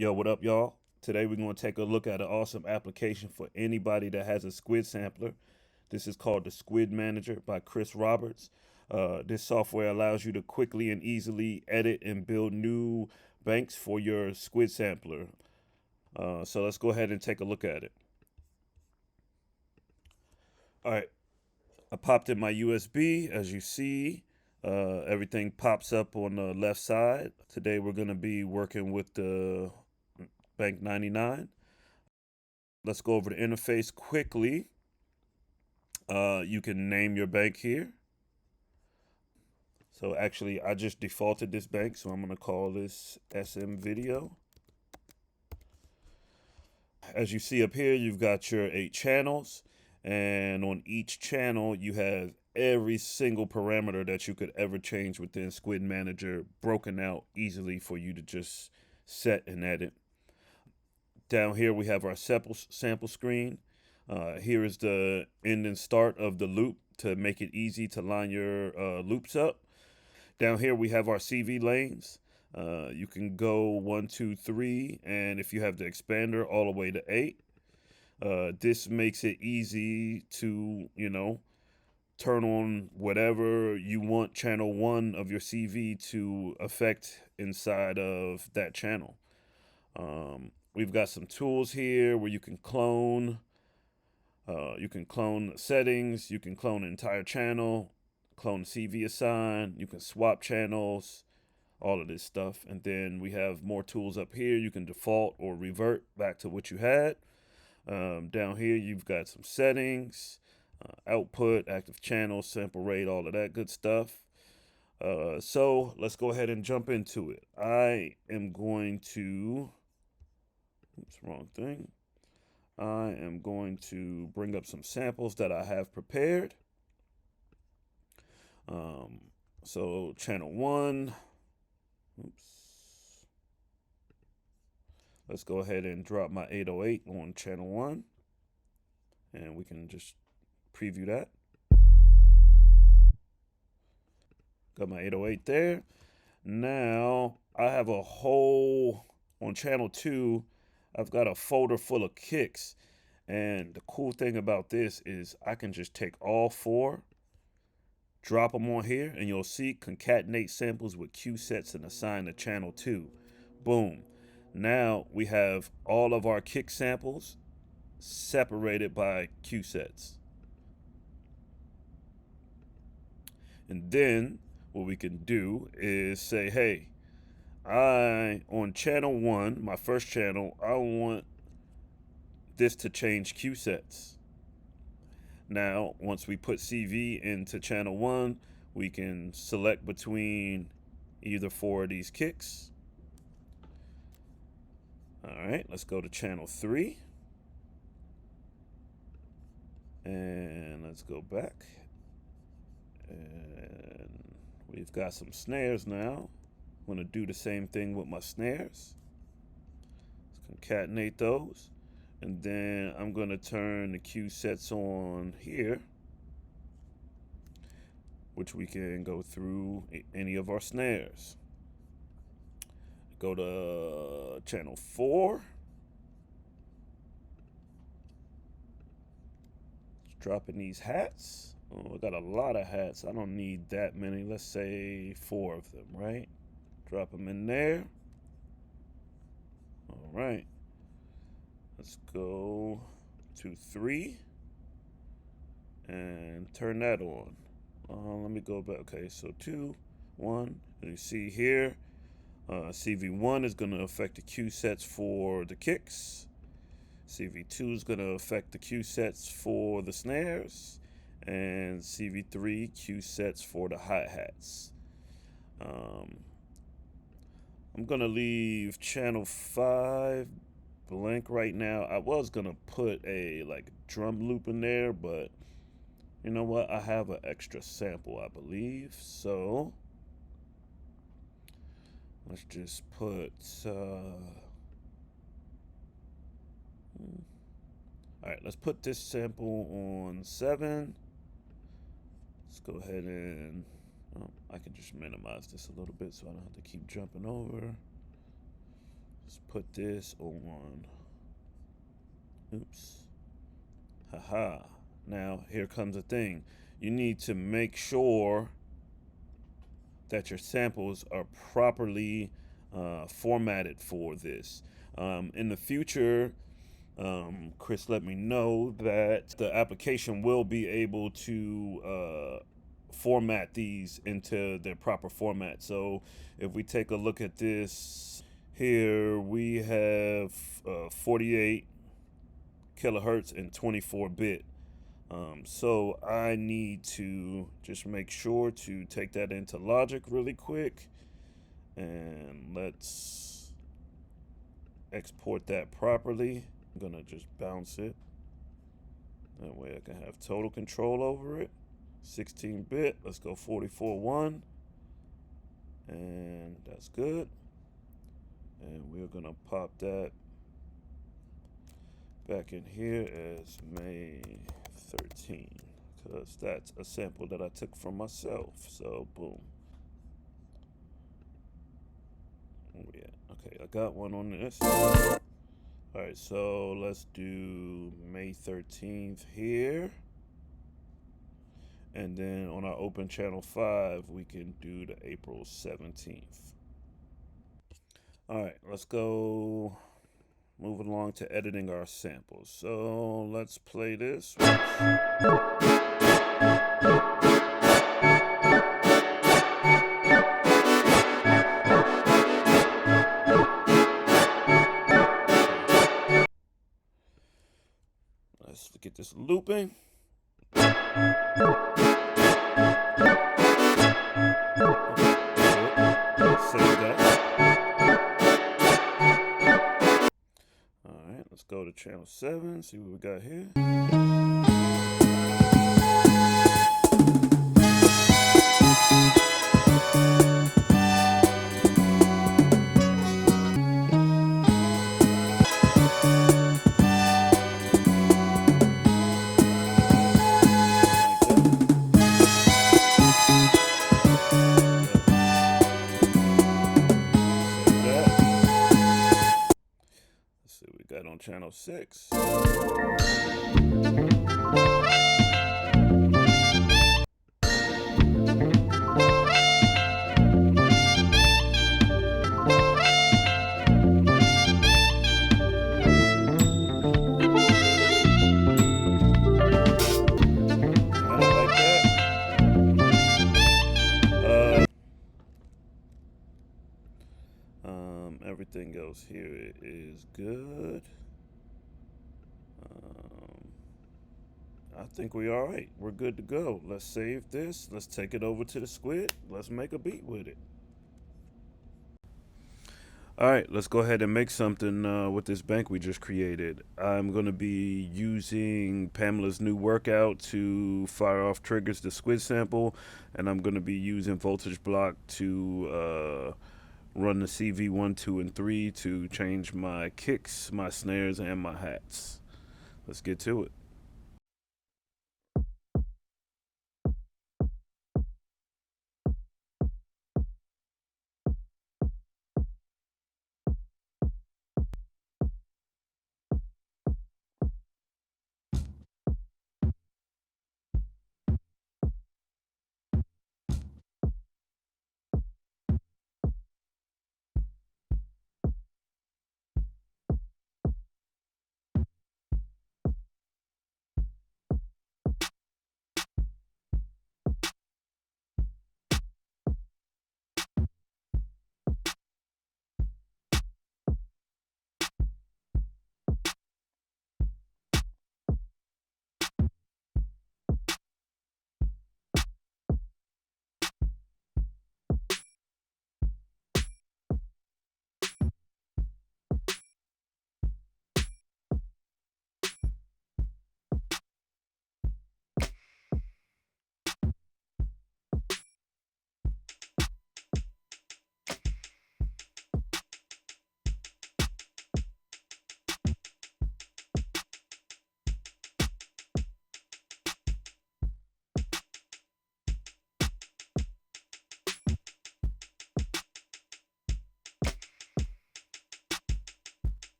Yo, what up, y'all? Today we're going to take a look at an awesome application for anybody that has a Squid Sampler. This is called the Squid Manager by Chris Roberts. This software allows you to quickly and easily edit and build new banks for your Squid Sampler. So let's go ahead and take a look at it. All right, I popped in my USB. As you see, everything pops up on the left side. Today we're going to be working with the Bank 99. Let's go over the interface quickly. You can name your bank here. So actually, I just defaulted this bank, so I'm going to call this SM Video. As you see up here, you've got your 8 channels, and on each channel, you have every single parameter that you could ever change within Squid Manager broken out easily for you to just set and edit. Down here, we have our sample screen. Here is the end and start of the loop to make it easy to line your loops up. Down here we have our CV lanes. You can go 1, 2, 3, and if you have the expander, all the way to 8. This makes it easy to, turn on whatever you want channel 1 of your CV to affect inside of that channel. We've got some tools here where you can clone. You can clone settings. You can clone an entire channel, clone CV assign. You can swap channels, all of this stuff. And then we have more tools up here. You can default or revert back to what you had. Down here, you've got some settings, output, active channel, sample rate, all of that good stuff. So let's go ahead and jump into it. I am going to, oops, wrong thing. I am going to bring up some samples that I have prepared. So channel 1, oops. Let's go ahead and drop my 808 on channel 1, and we can just preview that. Got my 808 there. Now I have a whole, on channel 2, I've got a folder full of kicks. And the cool thing about this is I can just take all 4, drop them on here, and you'll see concatenate samples with Q sets and assign to channel 2. Boom. Now we have all of our kick samples separated by Q sets. And then what we can do is say, hey, on channel 1, my first channel, I want this to change Q sets. Now, once we put CV into channel 1, we can select between either 4 of these kicks. All right, let's go to channel 3. And let's go back. And we've got some snares now. I'm going to do the same thing with my snares. Let's concatenate those. And then I'm going to turn the Q sets on here, which we can go through any of our snares. Go to channel 4. Dropping these hats. Oh, I got a lot of hats. I don't need that many. Let's say 4 of them, right? Drop them in there. All right. Let's go to 3 and turn that on. Let me go back. Okay, so 2, 1. As you see here, CV1 is going to affect the Q sets for the kicks. CV2 is going to affect the Q sets for the snares. And CV3 Q sets for the hi-hats. I'm going to leave channel 5 blank right now. I was going to put a drum loop in there, but you know what? I have an extra sample, I believe. So let's just put all right, let's put this sample on 7. Let's go ahead and I can just minimize this a little bit so I don't have to keep jumping over. Let's put this on. Oops. Haha. Now, here comes the thing. You need to make sure that your samples are properly formatted for this. In the future, Chris let me know that the application will be able to format these into their proper format. So if we take a look at this here, we have 48 kilohertz and 24-bit. So I need to just make sure to take that into Logic really quick, and let's export that properly. I'm gonna just bounce it. That way I can have total control over it. 16-bit, let's go 44.1, and that's good. And we're gonna pop that back in here as May 13, because that's a sample that I took from myself. So boom. Oh yeah, okay, I got one on this. All right, so let's do May 13th here. And then on our open channel 5, we can do the April 17th. All right, let's go moving along to editing our samples. So let's play this. Let's get this looping. Okay, save that. All right, let's go to channel 7, see what we got here. Got on channel 6. Everything else here is good. I think we're all right. We're good to go. Let's save this. Let's take it over to the Squid. Let's make a beat with it. All right, let's go ahead and make something with this bank we just created. I'm going to be using Pamela's new workout to fire off triggers the Squid sample, and I'm going to be using voltage block to run the CV1, 2, and 3 to change my kicks, my snares, and my hats. Let's get to it.